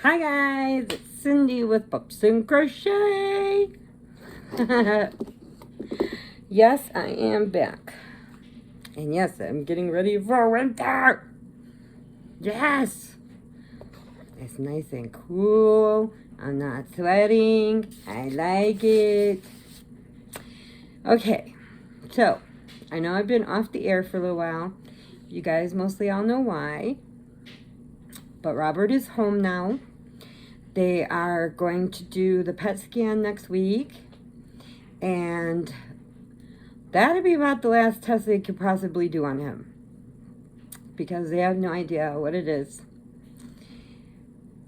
Hi guys, it's Cindy with Pups and Crochet. Yes, I am back. And yes, I'm getting ready for winter. Yes. It's nice and cool. I'm not sweating. I like it. Okay, so I know I've been off the air for a little while. You guys mostly all know why. But Robert is home now. They are going to do the PET scan next week. And that'll be about the last test they could possibly do on him. Because they have no idea what it is.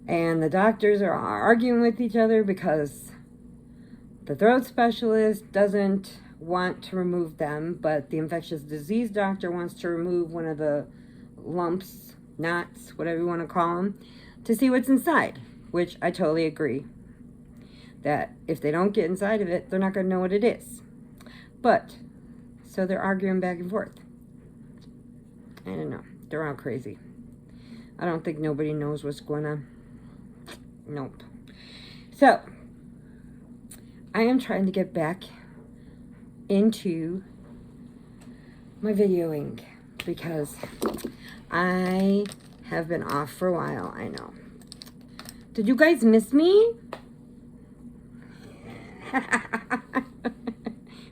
And the doctors are arguing with each other because the throat specialist doesn't want to remove them, but the infectious disease doctor wants to remove one of the lumps, knots, whatever you want to call them, to see what's inside, which I totally agree. That if they don't get inside of it, they're not going to know what it is. But, so they're arguing back and forth. I don't know. They're all crazy. I don't think nobody knows what's going on. Nope. So, I am trying to get back into my videoing because I have been off for a while, I know. Did you guys miss me?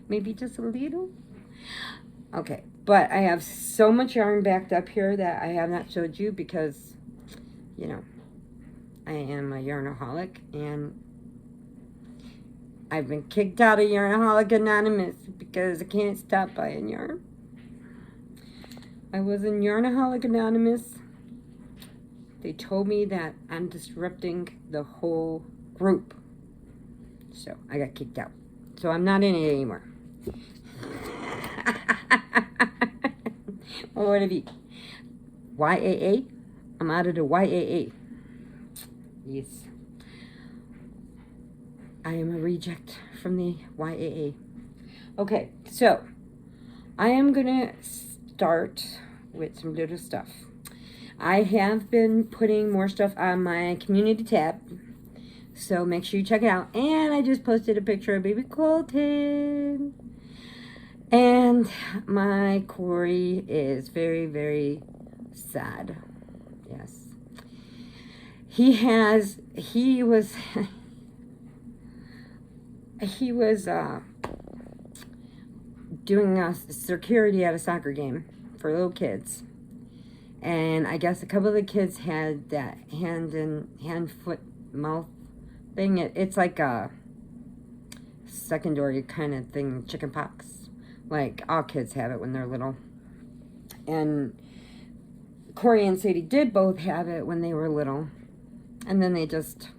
Maybe just a little? Okay, but I have so much yarn backed up here that I have not showed you because, you know, I am a yarnaholic and I've been kicked out of Yarnaholic Anonymous because I can't stop buying yarn. I was in Yarnaholic Anonymous. They told me that I'm disrupting the whole group. So I got kicked out. So I'm not in it anymore. Well, what have you? YAA? I'm out of the YAA. Yes. I am a reject from the YAA. Okay, so I am going to start with some little stuff. I have been putting more stuff on my community tab, so make sure you check it out. And I just posted a picture of baby Colton. And my Corey is very, very sad. Yes. He was doing security at a soccer game for little kids. And I guess a couple of the kids had that hand, foot, mouth thing. It's like a secondary kind of thing, chicken pox. Like all kids have it when they're little. And Corey and Sadie did both have it when they were little. And then they just,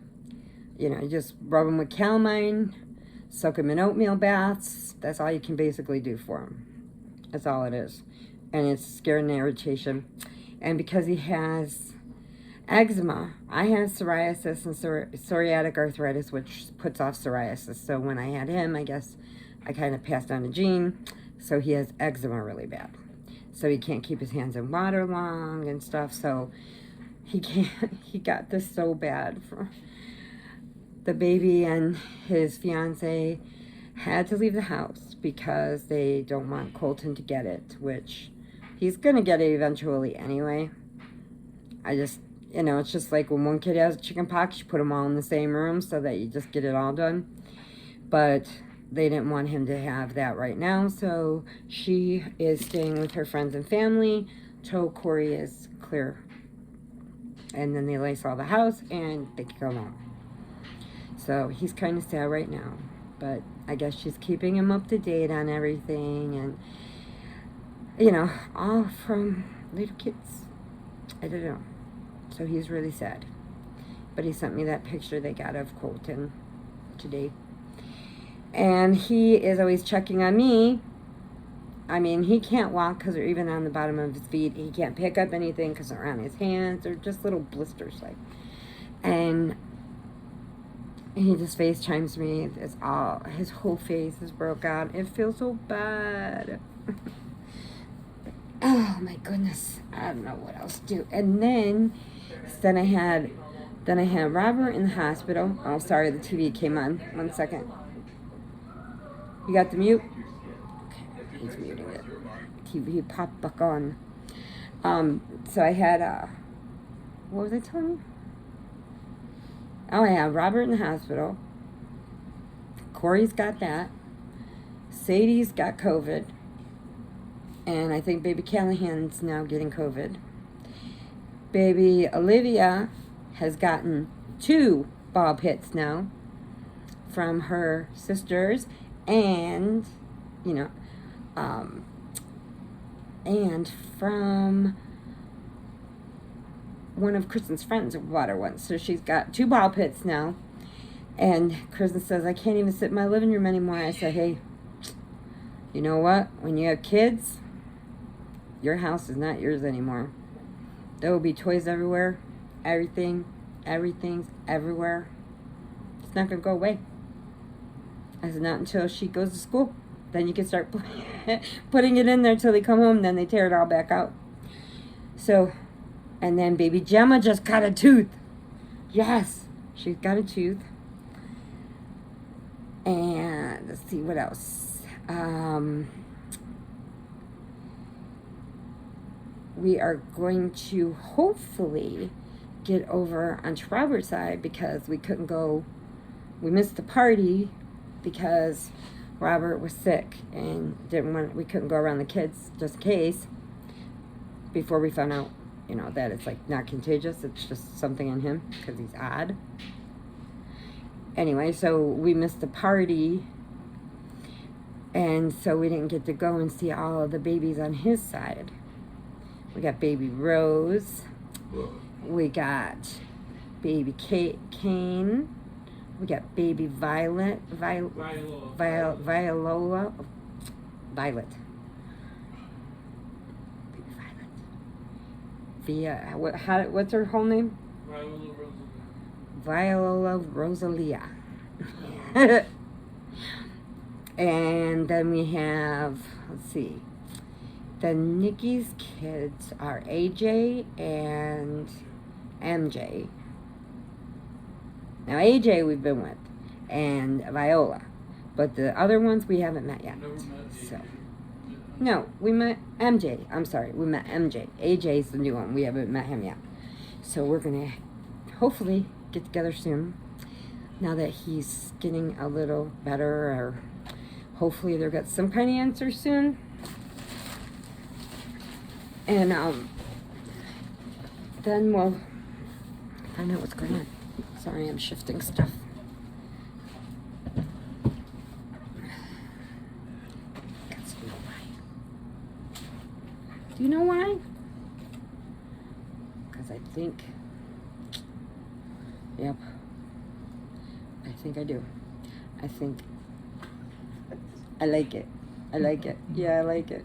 just rub them with calamine, soak them in oatmeal baths. That's all you can basically do for them. That's all it is. And it's skin and irritation. And because he has eczema, I have psoriasis and psoriatic arthritis, which puts off psoriasis. So when I had him, I guess I kind of passed on a gene. So he has eczema really bad. So he can't keep his hands in water long and stuff. So he got this so bad. The baby and his fiance had to leave the house because they don't want Colton to get it, which he's going to get it eventually anyway. I just, it's just like when one kid has chicken pox, you put them all in the same room so that you just get it all done. But they didn't want him to have that right now, so she is staying with her friends and family till Corey is clear. And then they lace all the house and they can go home. So he's kind of sad right now. But I guess she's keeping him up to date on everything. And, all from little kids. I don't know. So he's really sad. But he sent me that picture they got of Colton today. And he is always checking on me. I mean, he can't walk because they're even on the bottom of his feet. He can't pick up anything because they're on his hands. They're just little blisters, like. And he just FaceTimes me. It's all, his whole face is broke out. It feels so bad. Oh my goodness. I don't know what else to do. And then I had Then I had Robert in the hospital. Oh, sorry, the TV came on. 1 second. You got the mute? Okay, he's muting it. TV popped back on. So I had, what was I telling you? Oh, I had Robert in the hospital. Corey's got that. Sadie's got COVID. And I think baby Callahan's now getting COVID. Baby Olivia has gotten 2 ball pits now from her sisters and, and from one of Kristen's friends bought her one. So she's got 2 ball pits now. And Kristen says, I can't even sit in my living room anymore. I said, hey, you know what? When you have kids, your house is not yours anymore. There will be toys everywhere. Everything's everywhere. It's not going to go away. I said, not until she goes to school. Then you can start putting it in there till they come home. Then they tear it all back out. So, and then baby Gemma just got a tooth. Yes, she's got a tooth. And let's see what else. We are going to hopefully get over onto Robert's side because we couldn't go. We missed the party because Robert was sick and we couldn't go around the kids just in case. Before we found out, that it's like not contagious. It's just something in him because he's odd. Anyway, so we missed the party, and so we didn't get to go and see all of the babies on his side. We got baby Rose. We got baby Kane. We got baby Violet. Viola. Violet. Baby Violet. What's her whole name? Viola Rosalia. And then we have, let's see, the Nikki's kids are AJ and MJ. Now AJ we've been with, and Viola, but the other ones we haven't met yet. So, no, we met MJ. I'm sorry, we met MJ. AJ's the new one. We haven't met him yet. So we're gonna hopefully get together soon. Now that he's getting a little better, or hopefully they'll get some kind of answer soon. And then we'll find out what's going on. Sorry, I'm shifting stuff. Do you know why? Because I think, yep, I think I do. I think I like it. I like it. Yeah, I like it.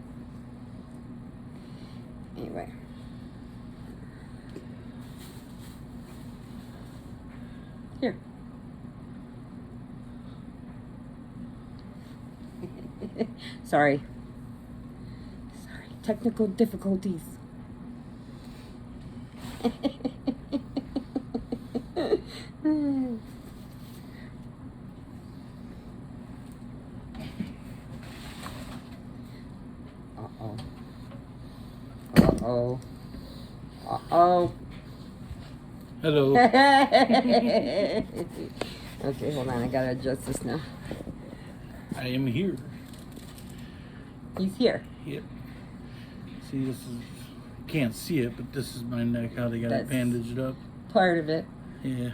Anyway. Here. Sorry. Technical difficulties. Uh-oh. Uh-oh. Uh-oh. Hello. Okay, hold on. I gotta adjust this now. I am here. He's here. Yep. See, this is, can't see it, but this is my neck, how they got it bandaged up. Part of it. Yeah.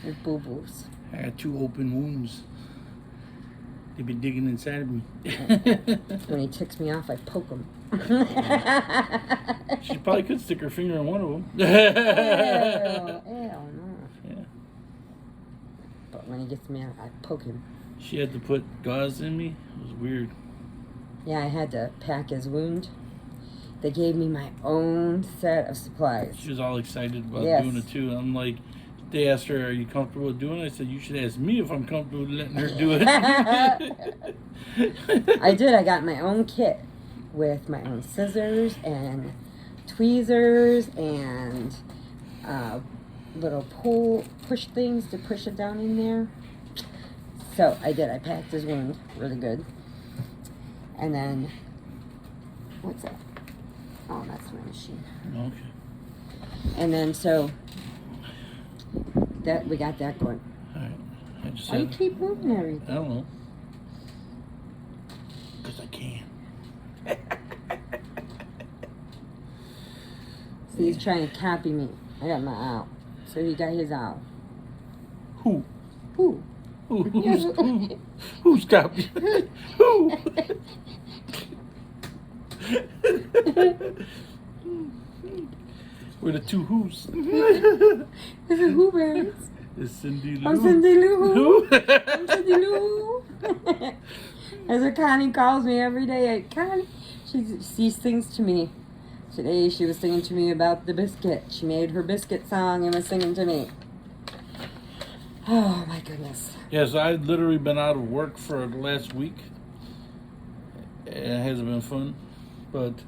With boo-boos. I got 2 open wounds. They've been digging inside of me. When he ticks me off, I poke him. She probably could stick her finger in one of them. Ew, no. Yeah. But when he gets me, I poke him. She had to put gauze in me. It was weird. Yeah, I had to pack his wound. They gave me my own set of supplies. She was all excited about Yes. doing it too. I'm like, they asked her, "Are you comfortable with doing it?" I said, "You should ask me if I'm comfortable with letting her do it." I did. I got my own kit with my own scissors and tweezers and little push things to push it down in there. So I did. I packed his wound really good. And then, what's that? Oh, that's my machine. Okay. And then so that we got that going. All right. I just Why do you keep moving everything? I don't know. Because I can. See, he's trying to copy me. I got my owl. So he got his owl. Who? Who? Who's copying? Who? We're the two who's. This is Who Bears. It's Cindy Lou. I'm Cindy Lou. Who? I'm Cindy Lou. That's what Connie calls me every day. Connie, she sings to me. Today she was singing to me about the biscuit. She made her biscuit song and was singing to me. Oh my goodness. Yes, I've literally been out of work for the last week. It hasn't been fun, but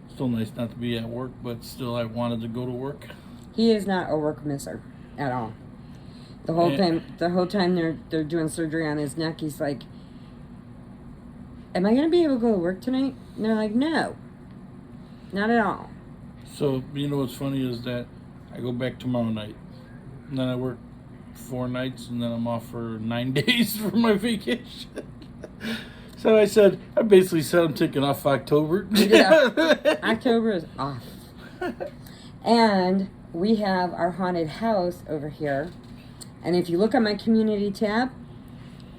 still nice not to be at work, but still I wanted to go to work. He is not a work misser at all. The whole time they're doing surgery on his neck, he's like, "Am I gonna be able to go to work tonight?" And they're like, "No, not at all." So, you know what's funny is that I go back tomorrow night, and then I work 4 nights, and then I'm off for 9 days for my vacation. So I basically said I'm taking off October. Yeah. October is off. And we have our haunted house over here. And if you look at my community tab,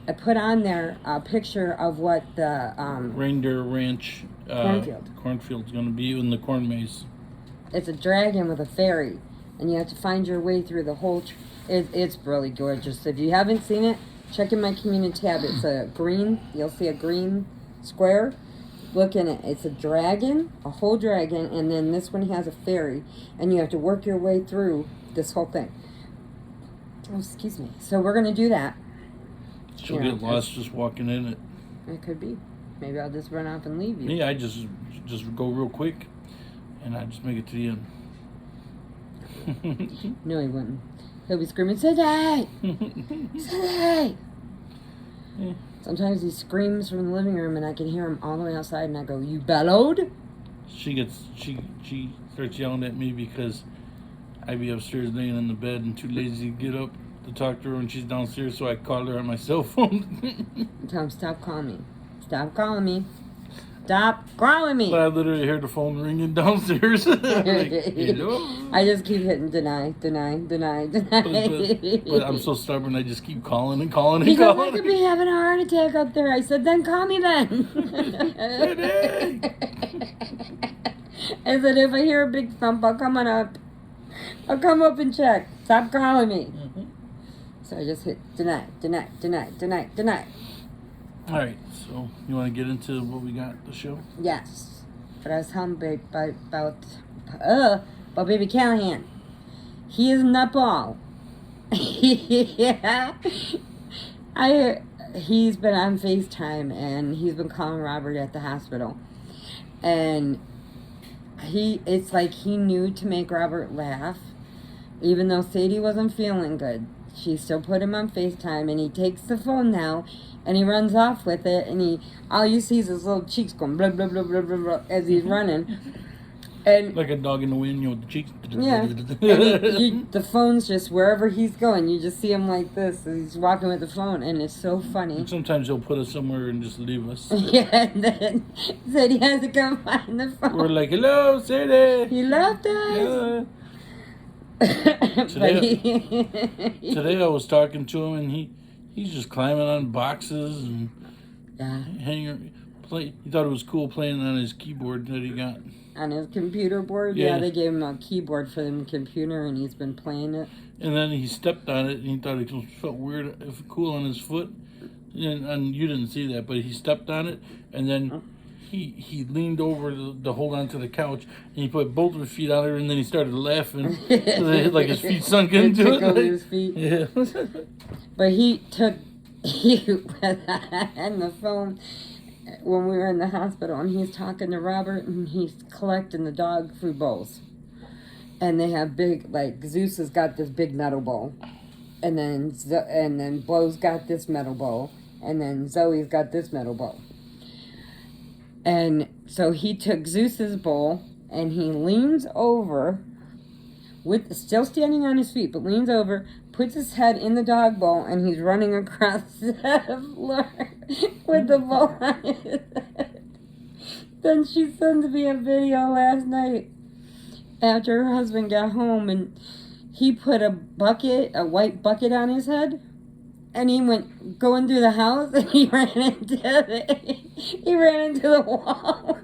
I put on there a picture of what the Reindeer Ranch cornfield's going to be in the corn maze. It's a dragon with a fairy, and you have to find your way through the whole. It's really gorgeous. If you haven't seen it, check in my community tab. It's a green. You'll see a green square. Look in it. It's a dragon, a whole dragon, and then this one has a fairy, and you have to work your way through this whole thing. Oh, excuse me. So we're gonna do that. She'll get lost just walking in it. It could be. Maybe I'll just run off and leave you. Me, I just go real quick, and I just make it to the end. No, he wouldn't. He'll be screaming, "Cindy! Cindy!" Yeah. Sometimes he screams from the living room, and I can hear him all the way outside, and I go, "You bellowed?" She starts yelling at me because I be upstairs laying in the bed and too lazy to get up to talk to her when she's downstairs, so I call her on my cell phone. Tell him, "Stop calling me. Stop calling me. Stop calling me." But I literally hear the phone ringing downstairs. Like, hello? I just keep hitting deny. But I'm so stubborn, I just keep calling and calling and He goes, calling. "I could be having a heart attack up there." I said, "Then call me then." I said, "If I hear a big thump, I'll come on up. I'll come up and check. Stop calling me." Mm-hmm. So I just hit deny. All right, so you want to get into what we got the show? Yes. But I was telling about baby Callahan. He is nutball. Yeah. He's been on FaceTime, and he's been calling Robert at the hospital. And it's like he knew to make Robert laugh. Even though Sadie wasn't feeling good, she still put him on FaceTime, and he takes the phone now, and he runs off with it, and all you see is his little cheeks going blah, blah, blah, blah, blah, blah, as he's running. And like a dog in the wind, with the cheeks. yeah. And the phone's just wherever he's going, you just see him like this, and he's walking with the phone, and it's so funny. And sometimes he'll put us somewhere and just leave us. Yeah, and then said he has to come find the phone. We're like, "Hello, Sadie." He left us. Yeah. Today I was talking to him, and he's just climbing on boxes and hanging. He thought it was cool playing on his keyboard that he got. On his computer board? Yeah, they gave him a keyboard for the computer, and he's been playing it. And then he stepped on it, and he thought it felt weird, cool on his foot. And you didn't see that, but he stepped on it, and then he leaned over to hold on to the couch, and he put both of his feet on it, and then he started laughing. Like his feet sunk into it. His feet. Yeah. But he on the phone when we were in the hospital, and he's talking to Robert, and he's collecting the dog food bowls. And they have big, like, Zeus has got this big metal bowl. And then Blow's got this metal bowl. And then Zoe's got this metal bowl. And so he took Zeus's bowl and he leans over, with still standing on his feet, but leans over, puts his head in the dog bowl, and he's running across the floor with the bowl on his head. Then she sent me a video last night after her husband got home, and he put a white bucket on his head, and he went going through the house, and he ran into the wall.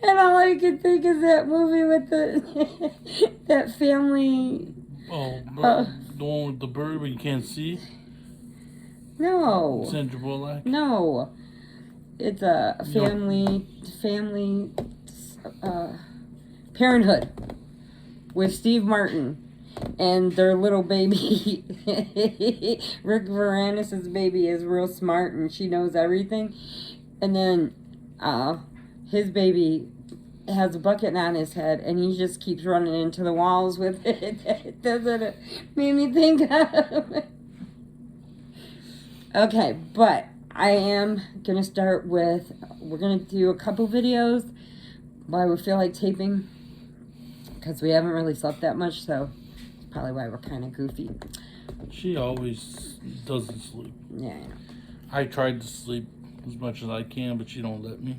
And all I could think is that movie with that family. Oh, the one with the bird where you can't see? No. Sandra Bullock? No. It's a family, Parenthood with Steve Martin and their little baby. Rick Moranis' baby is real smart and she knows everything. And then his baby has a bucket on his head and he just keeps running into the walls with it. That's what it made me think of. Okay, but I am going to start with, we're going to do a couple videos while we feel like taping because we haven't really slept that much, so it's probably why we're kind of goofy. She always doesn't sleep. Yeah, I know. I tried to sleep as much as I can, but she don't let me.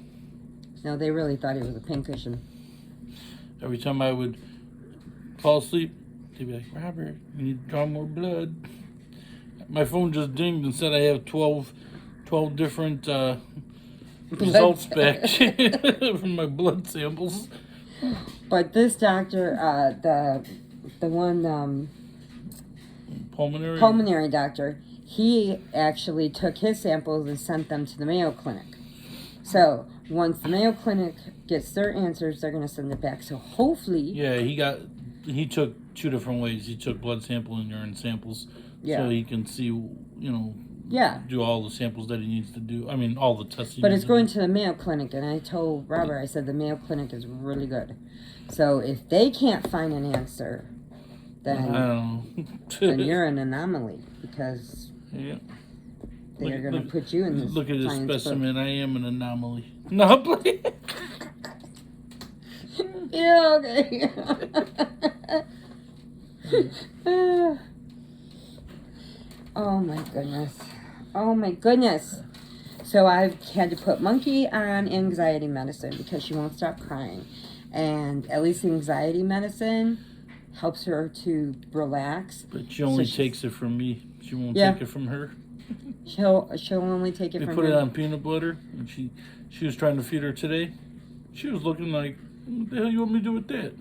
No, they really thought he was a pincushion. Every time I would fall asleep, they'd be like, Robert, you need to draw more blood. My phone just dinged and said I have 12 different results back from my blood samples. But this doctor, the one pulmonary doctor, he actually took his samples and sent them to the Mayo Clinic. So once the Mayo Clinic gets their answers, they're going to send it back. So hopefully... Yeah, he took 2 different ways. He took blood sample and urine samples. Yeah. So he can see, do all the samples that he needs to do. I mean, all the testing. But it's going to the Mayo Clinic, and I told Robert, I said the Mayo Clinic is really good. So if they can't find an answer, then you're an anomaly, because they're going to put you in this. Look at this specimen. Book. I am an anomaly. No, please. Yeah, okay. Oh my goodness. Oh my goodness. So I've had to put Monkey on anxiety medicine because she won't stop crying. And at least anxiety medicine helps her to relax. But she only takes it from me. She won't take it from her. She'll only take it from her. They put it on peanut butter, and she was trying to feed her today. She was looking like, what the hell you want me to do with that?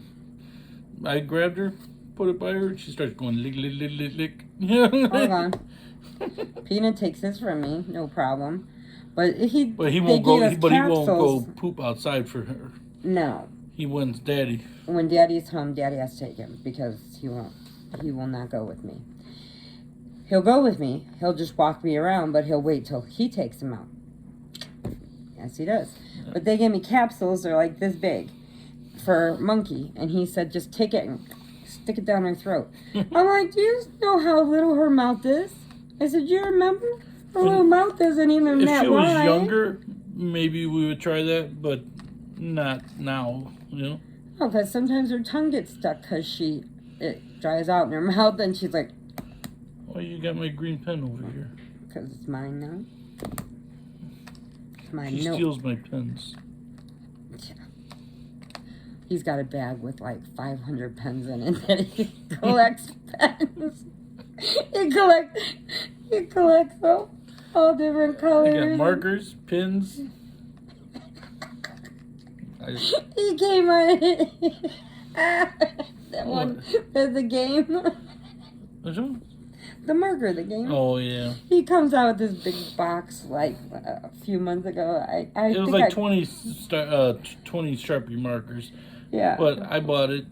I grabbed her, put it by her, and she starts going lick, lick, lick, lick, lick. Hold on. Peanut takes this from me, no problem. But he won't go poop outside for her. No. He wants Daddy. When Daddy's home, Daddy has to take him because he will not go with me. He'll go with me. He'll just walk me around, but he'll wait till he takes him out. Yes, he does. Yeah. But they gave me capsules. They're like this big for Monkey, and he said just take it and stick it down her throat. I'm like, do you know how little her mouth is? I said, you remember? Her little mouth isn't even that wide. If she was younger, maybe we would try that, but not now, No, because sometimes her tongue gets stuck because it dries out in her mouth, and she's like... Well, you got my green pen over here. Because it's mine now. It's mine. She steals my pens. Yeah. He's got a bag with like 500 pens in it that he collects pens. He collects all different colors. I got markers, pins. He came on that one. There's the game. Which one? The marker, the game. Oh, yeah. He comes out with this big box like a few months ago. It was like 20 Sharpie markers. Yeah. But I bought it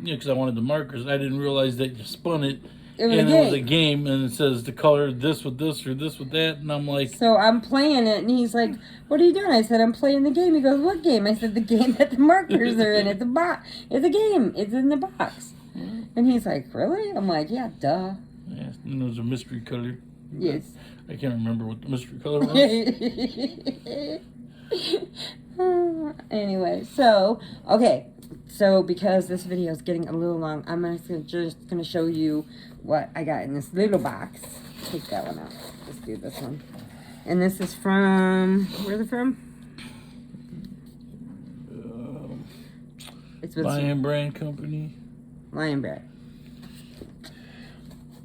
because I wanted the markers. I didn't realize that you spun it It was and a it was a game. game, and it says to color this with this or this with that, and I'm like, So I'm playing it, and he's like, "What are you doing?" I said, "I'm playing the game." He goes, "What game?" I said, "The game that the markers are in. It's a box. It's a game. It's in the box." And he's like, "Really?" I'm like, "Yeah, duh." yeah, and it was a mystery color. Yes. I can't remember what the mystery color was. Anyway, so okay, so because this video is getting a little long, I'm just gonna show you what I got in this little box. Take that one out. Let's do this one. And this is from, where's it from? It's with Lion Brand Company. Lion Brand.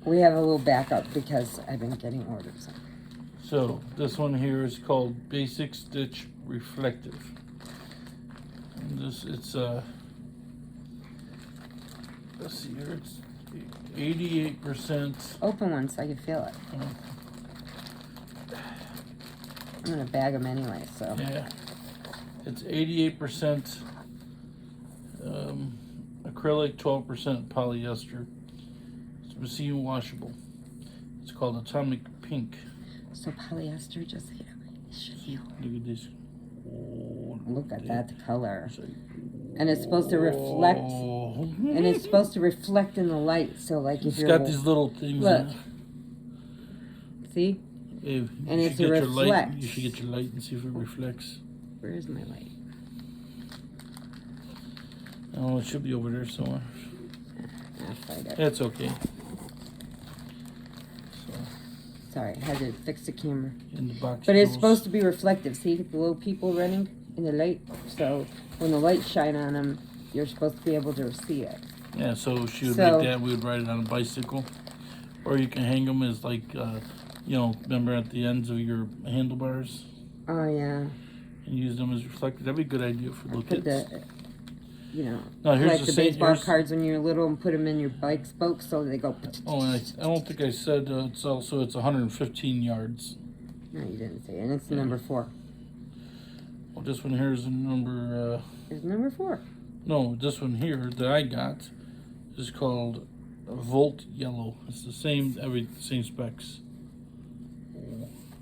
We have a little backup because I've been getting orders. So this one here is called Basic Stitch Reflective. And this, it's let's see here, it's 88%. Open one so I can feel it. I'm gonna bag them anyway, so. Yeah, it's 88% acrylic, 12% polyester. It's machine washable. It's called Atomic Pink. So polyester just here. Look at this. Oh, Look at that color. And it's supposed to reflect. And it's supposed to reflect in the light. So like if It's you're got these little things. look. In it. See? Hey, And you it's should a get your light. reflect. You should get your light and see if it reflects. Where is my light? Oh, it should be over there somewhere. I'll find it. That's okay. Sorry, I had to fix the camera. In the box. But it's goes. supposed to be reflective. See the little people running in the light? So when the lights shine on them, you're supposed to be able to see it. Yeah, so she would So- make that. We would ride it on a bicycle, or you can hang them as like, you know, remember at the ends of your handlebars, Oh yeah. and use them as reflective. That'd be a good idea for little Put kids. the, you know, No, here's like the the same- baseball here's- cards when you're little and put them in your bike spokes so they go. Oh, and I don't think I said it's 115 yards. No, you didn't say it. And it's number 4. Well, this one here is a number. It's number 4. No, this one here that I got is called Volt Yellow. It's the same, same specs.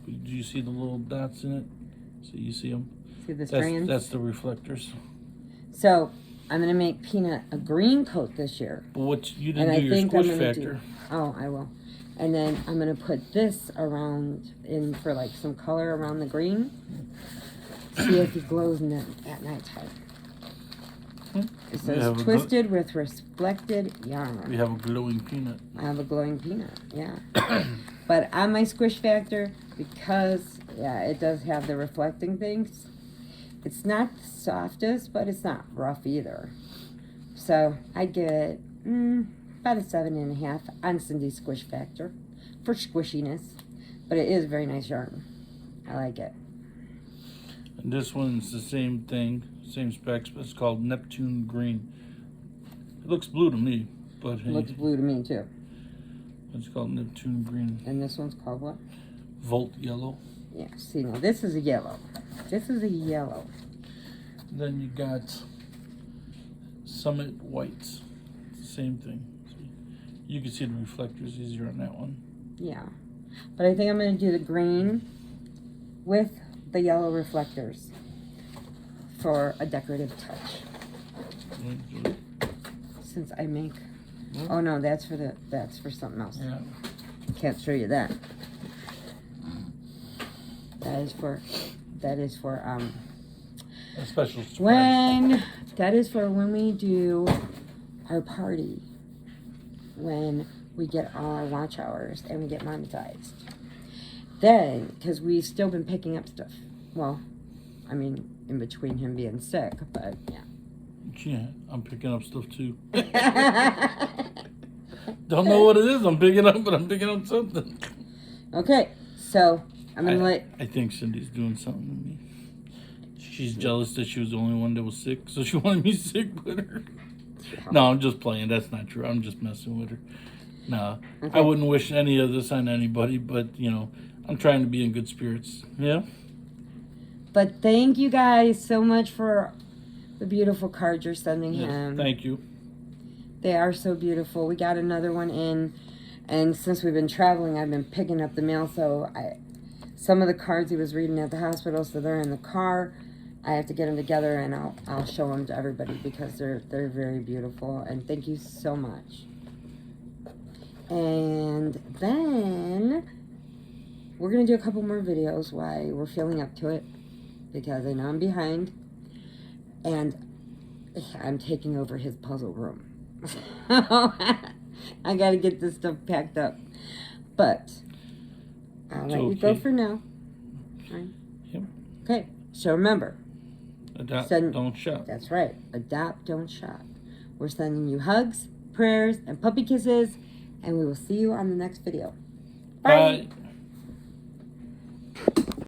Do you see the little dots in it? So you see them? See the strands? That's the reflectors. So I'm gonna make Peanut a green coat this year. But what you And didn't I do your think I'm squish gonna factor. Oh, I will. And then I'm gonna put this around in for like some color around the green. See if he glows in at nighttime. It says twisted with reflected yarn. We have a glowing peanut. I have a glowing peanut, yeah. But on my squish factor, because yeah, it does have the reflecting things. It's not the softest, but it's not rough either. So I give it about a 7.5 on Cindy's squish factor for squishiness. But it is very nice yarn. I like it. And this one's the same thing, same specs, but it's called Neptune Green. It looks blue to me, but hey, Looks blue to me too. it's called Neptune Green. And this one's called what? Volt Yellow. Yeah, see now this is a yellow. This is a yellow. Then you got Summit Whites. It's the same thing. See, you can see the reflectors easier on that one. Yeah. But I think I'm going to do the green with the yellow reflectors for a decorative touch. Since I make... Oh no, that's for something else. Yeah. Can't show you that. That is for A special surprise. when we do our party, when we get all our watch hours and we get monetized. Then, because we've still been picking up stuff. Well, I mean, in between him being sick, but yeah. Yeah, I'm picking up stuff too. Don't know what it is I'm picking up, but I'm picking up something. Okay, so I'm gonna I think Cindy's doing something to me. She's jealous that she was the only one that was sick, so she wanted me sick with her. No, I'm just playing. That's not true. I'm just messing with her. No, Okay. I wouldn't wish any of this on anybody, but, you know, I'm trying to be in good spirits. Yeah? But thank you guys so much for the beautiful cards you're sending Yes, him. thank you. They are so beautiful. We got another one in, And since we've been traveling, I've been picking up the mail. So some of the cards he was reading at the hospital, so they're in the car. I have to get them together, and I'll show them to everybody because they're very beautiful. And thank you so much. And then we're gonna do a couple more videos while we're feeling up to it, because I know I'm behind, and I'm taking over his puzzle room. I gotta get this stuff packed up, but I'll let you go for now. Right. Yep. Okay, so remember, adopt, don't shop. That's right, adopt, don't shop. We're sending you hugs, prayers, and puppy kisses, and we will see you on the next video. Bye. Bye.